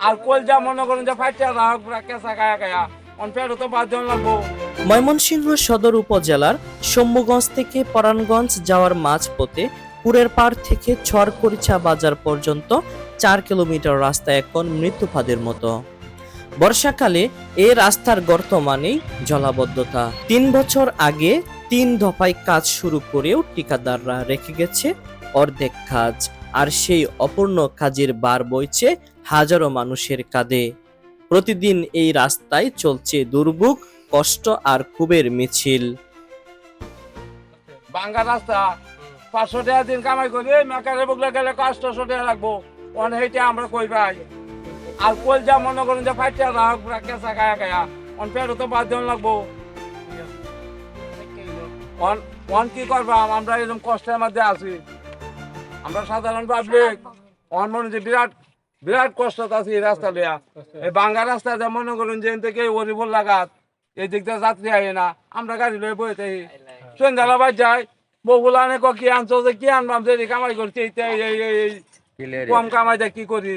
আর call যা মনে করেন যে ফাইটা রাখ কেঁচা খায়া খায়া পেটও তো 5 জন লাগবো। ময়মনসিংহ সদর উপজেলার শম্ভুগঞ্জ থেকে পরাণগঞ্জ যাওয়ার মাঝপথে কুড়ের পাড় থেকে ছড়করিচা বাজার পর্যন্ত 4 কিলোমিটার রাস্তা এখন মৃত্যুফাদের মতো। বর্ষাকালে এই রাস্তার গর্ত মানেই জলাবদ্ধতা। 3 বছর আগে 3 দফায় কাজ শুরু করেও ঠিকাদাররা রেখে গেছে অর্ধেক কাজ, আর সেই অপূর্ণ কাজের ভার বইছে হাজারো মানুষের কাঁধে। প্রতিদিন এই রাস্তায় চলছে দুর্ভোগ, কষ্ট আর ক্ষোভের মিছিল। ভাঙ্গা রাস্তা 500 টাকা দিন কামাই করি, মেকারে বগলে গেলে 800 টাকা লাগবো। হেঁটে আমরা কই ভাই। আর কল যা মনে করেন যে ফাইটা রাখ কেঁচা খায়া খায়া পেটও তো 5 জন লাগবো। কি করবা, আমরা এরকম কষ্টের মধ্যে আছি। আমরা সাধারণ পাবলিক মনে যে বিরাট বিরাট কষ্ট আছে এই রাস্তা দেয়া। এই ভাঙ্গা রাস্তা যা মনে করুন যে থেকে ওরিবল লাগাত এই দিক দিয়ে যাত্রী আয় না, আমরা গাড়ি লয়ে বই থাকি। সন্ধ্যালা বাজ যাই, বগুলানে কি আনছো যে কি আনবাম যে কামাই করছি, কম কামাই দেয় কি করি।